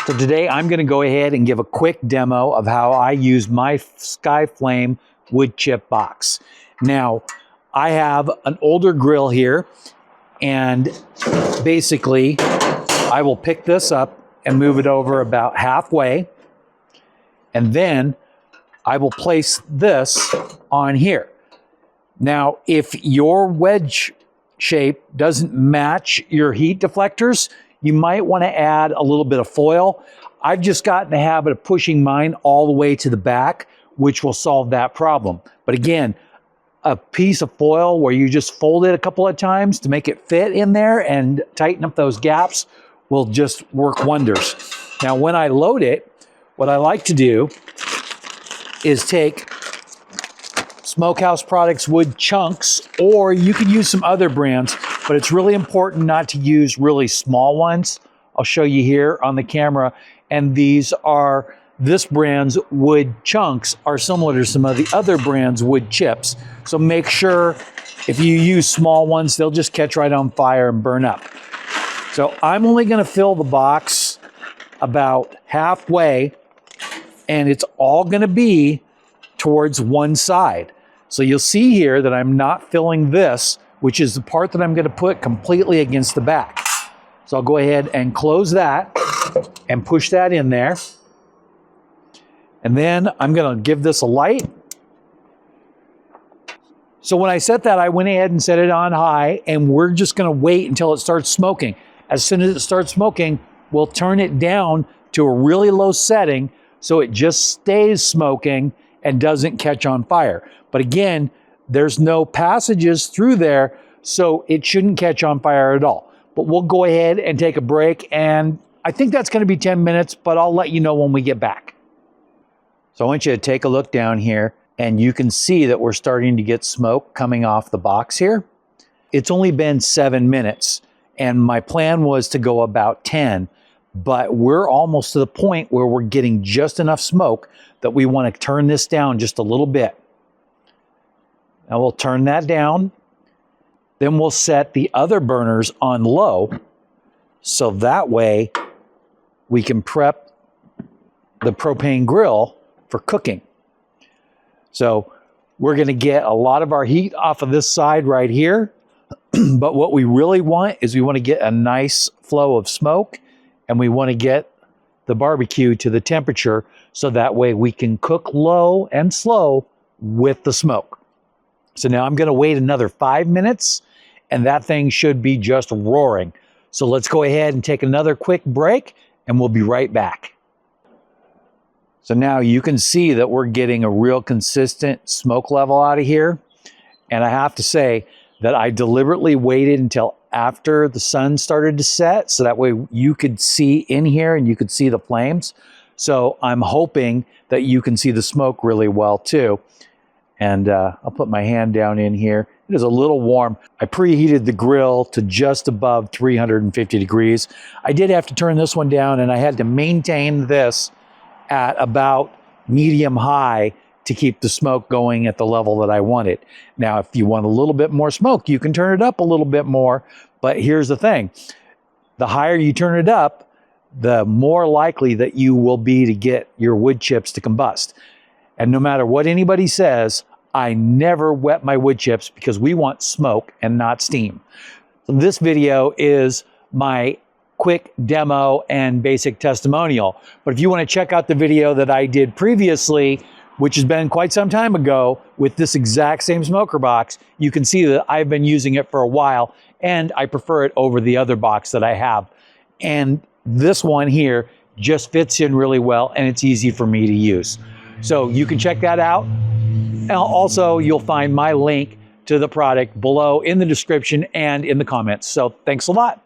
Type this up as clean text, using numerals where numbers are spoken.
So today I'm going to go ahead and give a quick demo of how I use my Skyflame wood chip box. Now, I have an older grill here, and basically I will pick this up and move it over about halfway, and then I will place this on here. Now, if your wedge shape doesn't match your heat deflectors, you might want to add a little bit of foil. I've just gotten the habit of pushing mine all the way to the back, which will solve that problem. But again, a piece of foil where you just fold it a couple of times to make it fit in there and tighten up those gaps will just work wonders. Now, when I load it, what I like to do is take Smokehouse Products wood chunks, or you can use some other brands, but it's really important not to use really small ones. I'll show you here on the camera, and this brand's wood chunks are similar to some of the other brands' wood chips. So make sure if you use small ones, they'll just catch right on fire and burn up. So I'm only going to fill the box about halfway, and it's all going to be towards one side. So you'll see here that I'm not filling this, which is the part that I'm going to put completely against the back. So I'll go ahead and close that and push that in there. And then I'm going to give this a light. So when I set that, I went ahead and set it on high, and we're just going to wait until it starts smoking. As soon as it starts smoking, we'll turn it down to a really low setting so it just stays smoking and doesn't catch on fire. But again, there's no passages through there, so it shouldn't catch on fire at all. But we'll go ahead and take a break, and I think that's going to be 10 minutes, but I'll let you know when we get back. So I want you to take a look down here, and you can see that we're starting to get smoke coming off the box here. It's only been 7 minutes, and my plan was to go about 10, but we're almost to the point where we're getting just enough smoke that we want to turn this down just a little bit. Now we'll turn that down. Then we'll set the other burners on low, so that way we can prep the propane grill for cooking. So we're going to get a lot of our heat off of this side right here. But what we really want is we want to get a nice flow of smoke, and we want to get the barbecue to the temperature so that way we can cook low and slow with the smoke. So now I'm going to wait another 5 minutes, and that thing should be just roaring. So let's go ahead and take another quick break, and we'll be right back. So now you can see that we're getting a real consistent smoke level out of here. And I have to say that I deliberately waited until after the sun started to set, so that way you could see in here and you could see the flames. So I'm hoping that you can see the smoke really well too. And I'll put my hand down in here. It is a little warm. I preheated the grill to just above 350 degrees. I did have to turn this one down, and I had to maintain this at about medium high to keep the smoke going at the level that I wanted. Now, if you want a little bit more smoke, you can turn it up a little bit more. But here's the thing. The higher you turn it up, the more likely that you will be to get your wood chips to combust. And no matter what anybody says, I never wet my wood chips because we want smoke and not steam. So this video is my quick demo and basic testimonial. But if you want to check out the video that I did previously, which has been quite some time ago with this exact same smoker box, you can see that I've been using it for a while, and I prefer it over the other box that I have. And this one here just fits in really well, and it's easy for me to use. So you can check that out. And also, you'll find my link to the product below in the description and in the comments. So thanks a lot.